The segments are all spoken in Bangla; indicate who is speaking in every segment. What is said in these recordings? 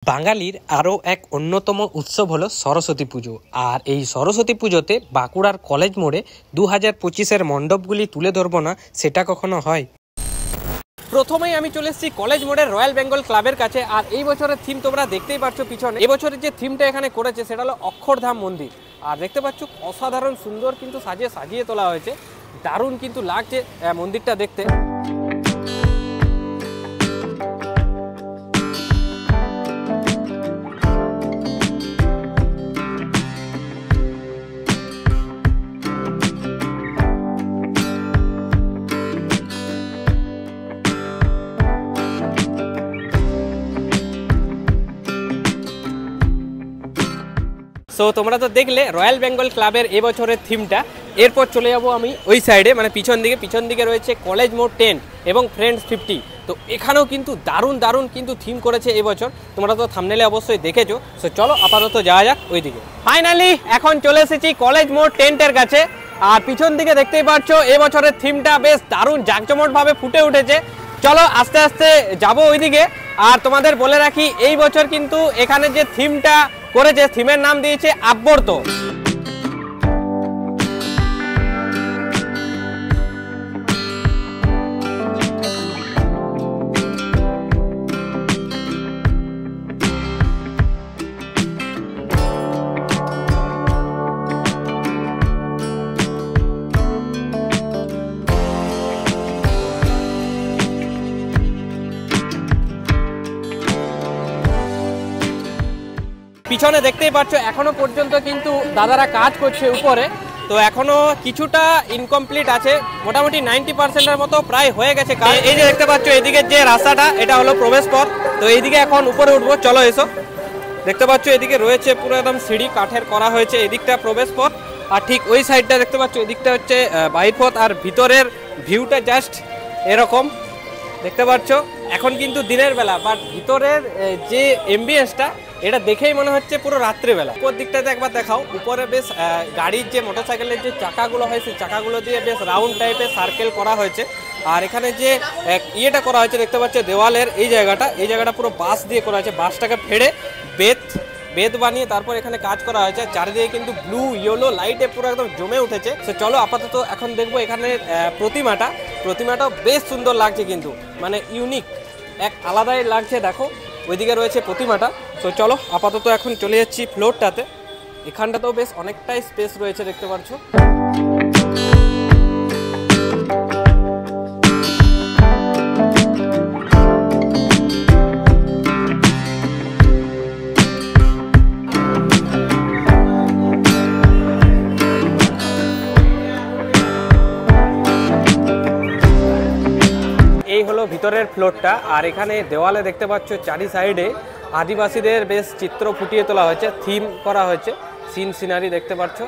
Speaker 1: বাঙালির আরও এক অন্যতম উৎসব হলো সরস্বতী পুজো। আর এই সরস্বতী পুজোতে বাঁকুড়ার কলেজ মোড়ে 2025-এর মণ্ডপগুলি তুলে ধরবো না, সেটা কখনো হয়? প্রথমেই আমি চলে এসেছি কলেজ মোড়ের রয়্যাল বেঙ্গল ক্লাবের কাছে। আর এই বছরের থিম তোমরা দেখতেই পাচ্ছ পিছনে। এবছরের যে থিমটা এখানে করেছে সেটা হলো অক্ষরধাম মন্দির। আর দেখতে পাচ্ছ অসাধারণ সুন্দর কিন্তু সাজিয়ে তোলা হয়েছে, দারুণ কিন্তু লাগছে মন্দিরটা দেখতে। তো তোমরা তো দেখলে রয়্যাল বেঙ্গল ক্লাবের এবছরের থিমটা। এরপর চলে যাব আমি ওই সাইডে, মানে পিছন দিকে রয়েছে কলেজ মোড় 10 এবং ফ্রেন্ডস 50। তো এখানেও কিন্তু দারুণ কিন্তু থিম করেছে এবছর, তোমরা তো থাম্বনেলে অবশ্যই দেখেছো। তো চলো আপাতত যাওয়া যাক ওইদিকে। ফাইনালি এখন চলে এসেছি কলেজ মোড় 10-এর কাছে। আর পিছন দিকে দেখতেই পাচ্ছ এবছরের থিমটা বেশ দারুণ জাঁকজমটভাবে ফুটে উঠেছে। চলো আস্তে আস্তে যাবো ওইদিকে। আর তোমাদের বলে রাখি এই বছর কিন্তু এখানে যে থিমটা করেছে, থিমের নাম দিয়েছে আব্বর্ত। পিছনে দেখতেই পাচ্ছ এখনো পর্যন্ত কিন্তু দাদারা কাজ করছে উপরে। তো এখনো কিছুটা ইনকমপ্লিট আছে, মোটামুটি 90%-এর মতো প্রায় হয়ে গেছে কাজ। এই যে দেখতে পাচ্ছ এদিকে যে রাস্তাটা, এটা হলো প্রবেশ পথ। তো এইদিকে এখন উপরে উঠবো, চলো এসো। দেখতে পাচ্ছ এদিকে রয়েছে পুরো একদম সিঁড়ি কাঠের করা হয়েছে, এদিকটা প্রবেশ পথ। আর ঠিক ওই সাইডটা দেখতে পাচ্ছ এদিকটা হচ্ছে বাইর পথ। আর ভিতরের ভিউটা জাস্ট এরকম দেখতে পাচ্ছ। এখন কিন্তু দিনের বেলা, বাট ভিতরের যে এমবিএসটা এটা দেখেই মনে হচ্ছে পুরো রাত্রিবেলা। উপর দিকটাতে একবার দেখাও, উপরে বেশ গাড়ির যে মোটরসাইকেলের যে চাকাগুলো হয় সেই চাকাগুলো দিয়ে বেশ রাউন্ড টাইপের সার্কেল করা হয়েছে। আর এখানে যে ইয়েটা করা হয়েছে দেখতে পাচ্ছ দেওয়ালের এই জায়গাটা পুরো বাঁশ দিয়ে করা হয়েছে। বাঁশটাকে ফেড়ে বেত বানিয়ে তারপর এখানে কাজ করা হয়েছে। চারিদিকে কিন্তু ব্লু ইয়েলো লাইটে পুরো একদম জমে উঠেছে। তো চলো আপাতত এখন দেখবো এখানে প্রতিমাটাও বেশ সুন্দর লাগছে, কিন্তু মানে ইউনিক, এক আলাদাই লাগছে। দেখো ওইদিকে রয়েছে প্রতিমাটা। তো চলো আপাতত এখন চলে যাচ্ছি ফ্লোরটাতে। এখানটাতেও বেশ অনেকটাই স্পেস রয়েছে দেখতে পাচ্ছ। এই হলো ভিতরের ফ্লোরটা। আর এখানে দেওয়ালে দেখতে পাচ্ছ চারি সাইডে আদিবাসীদের বেশ চিত্র ফুটিয়ে তোলা হয়েছে, থিম করা হয়েছে, সিনারি দেখতে পাচ্ছ,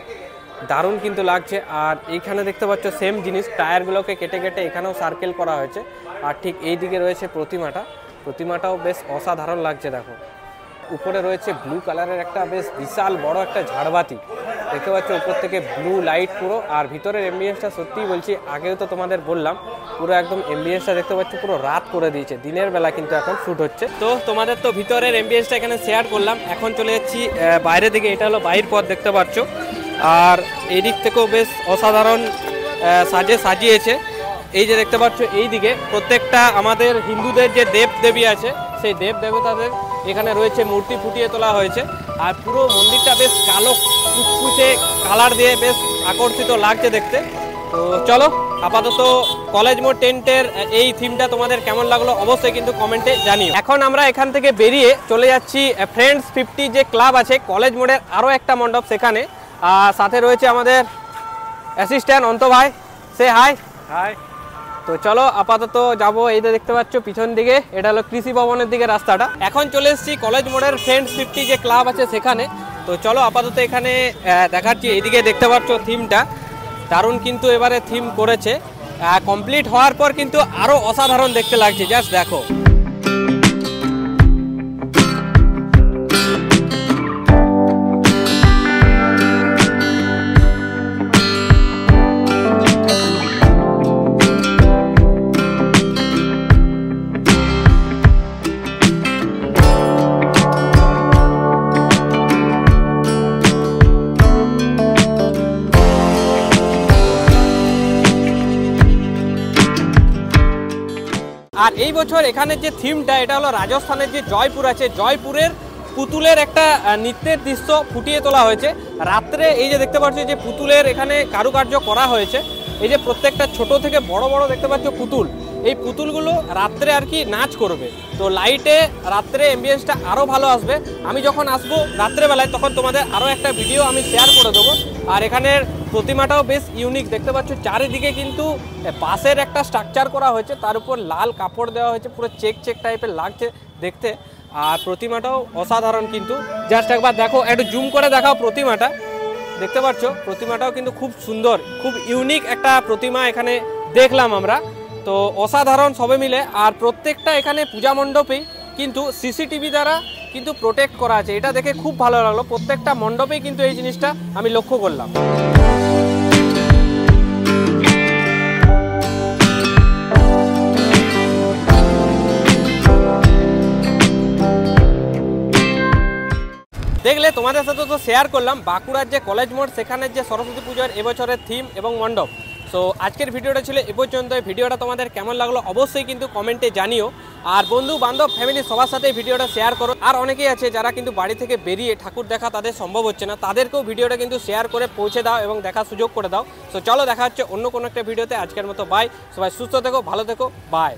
Speaker 1: দারুণ কিন্তু লাগছে। আর এইখানে দেখতে পাচ্ছ সেম জিনিস, টায়ারগুলোকে কেটে এখানেও সার্কেল করা হয়েছে। আর ঠিক এই দিকে রয়েছে প্রতিমাটাও বেশ অসাধারণ লাগছে। দেখো উপরে রয়েছে ব্লু কালারের একটা বেশ বিশাল বড় একটা ঝাড়বাতি দেখতে পাচ্ছ, উপর থেকে ব্লু লাইট পুরো। আর ভিতরের এমবিএসটা সত্যিই বলছি, আগেও তো তোমাদের বললাম, পুরো একদম এমবিএসটা দেখতে পাচ্ছ পুরো রাত করে দিয়েছে, দিনের বেলা কিন্তু এখন শ্যুট হচ্ছে। তো তোমাদের তো ভিতরের এমবিএসটা এখানে শেয়ার করলাম। এখন চলে যাচ্ছি বাইরের দিকে, এটা হলো বাইর পথ দেখতে পাচ্ছ। আর এই দিক থেকেও বেশ অসাধারণ সাজিয়েছে। এই যে দেখতে পাচ্ছ এই দিকে প্রত্যেকটা আমাদের হিন্দুদের যে দেব দেবী আছে সেই দেব দেবতাদের এখানে রয়েছে, মূর্তি ফুটিয়ে তোলা হয়েছে। আর পুরো মন্দিরটা বেশ কালো কুচকুচে কালার দিয়ে বেশ আকর্ষিত লাগছে দেখতে। তো চলো আপাতত কলেজ মোড় 10-এর এই থিমটা তোমাদের কেমন লাগলো অবশ্যই কিন্তু কমেন্টে জানিও। এখন আমরা এখান থেকে বেরিয়ে চলে যাচ্ছি ফ্রেন্ডস 50 যে ক্লাব আছে কলেজ মোড়ের আরও একটা মণ্ডপ, সেখানে। আর সাথে রয়েছে আমাদের অ্যাসিস্ট্যান্ট অন্ত ভাই, সে হাই। তো চলো আপাতত যাবো। এই যে দেখতে পাচ্ছ পিছন দিকে, এটা হলো কৃষি ভবনের দিকে রাস্তাটা। এখন চলে এসেছি কলেজ মোড়ের ফ্রেন্ডস 50 যে ক্লাব আছে সেখানে। তো চলো আপাতত এখানে দেখাচ্ছি। এইদিকে দেখতে পাচ্ছ থিমটা দারুণ কিন্তু এবারে থিম করেছে। কমপ্লিট হওয়ার পর কিন্তু আরো অসাধারণ দেখতে লাগছে, জাস্ট দেখো। আর এই বছর এখানে যে থিমটা এটা হলো রাজস্থানের যে জয়পুর আছে, জয়পুরের পুতুলের একটা নৃত্যের দৃশ্য ফুটিয়ে তোলা হয়েছে রাত্রে। এই যে দেখতে পাচ্ছ যে পুতুলের এখানে কারুকার্য করা হয়েছে, এই যে প্রত্যেকটা ছোট থেকে বড় বড় দেখতে পাচ্ছ পুতুল, এই পুতুলগুলো রাত্রে আর কি নাচ করবে। তো লাইটে রাত্রে অ্যাম্বিয়েন্সটা আরও ভালো আসবে। আমি যখন আসবো রাত্রেবেলায় তখন তোমাদের আরও একটা ভিডিও আমি শেয়ার করে দেবো। আর এখানের প্রতিমাটাও বেশ ইউনিক দেখতে পাচ্ছ, চারিদিকে কিন্তু বাঁশের একটা স্ট্রাকচার করা হয়েছে, তার উপর লাল কাপড় দেওয়া হয়েছে, পুরো চেক চেক টাইপের লাগছে দেখতে। আর প্রতিমাটাও অসাধারণ, কিন্তু জাস্ট একবার দেখো, একটু জুম করে দেখাও প্রতিমাটা, দেখতে পাচ্ছ প্রতিমাটাও কিন্তু খুব সুন্দর, খুব ইউনিক একটা প্রতিমা এখানে দেখলাম আমরা। তো অসাধারণ সবে মিলে। আর প্রত্যেকটা এখানে পূজা মণ্ডপেই কিন্তু সিসিটিভি দ্বারা কিন্তু প্রোটেক্ট করা আছে, এটা দেখে খুব ভালো লাগলো। প্রত্যেকটা মণ্ডপেই কিন্তু এই জিনিসটা আমি লক্ষ্য করলাম। দেখলে তোমাদের সাথে তো শেয়ার করলাম বাঁকুড়ার যে কলেজ মোড় সেখানের যে সরস্বতী পুজোর এবছরের থিম এবং মণ্ডপ। সো আজকের ভিডিওটা ছিল এ পর্যন্ত। ভিডিওটা তোমাদের কেমন লাগলো অবশ্যই কিন্তু কমেন্টে জানিও। আর বন্ধু বান্ধব ফ্যামিলি সবার সাথে ভিডিওটা শেয়ার করো। আর অনেকেই আছে যারা কিন্তু বাড়ি থেকে বেরিয়ে ঠাকুর দেখা তাদের সম্ভব হচ্ছে না, তাদেরকেও ভিডিওটা কিন্তু শেয়ার করে পৌঁছে দাও এবং দেখার সুযোগ করে দাও। সো চলো দেখা হচ্ছে অন্য কোনো একটা ভিডিওতে। আজকের মতো বাই, সবাই সুস্থ থেকো, ভালো থেকো, বাই।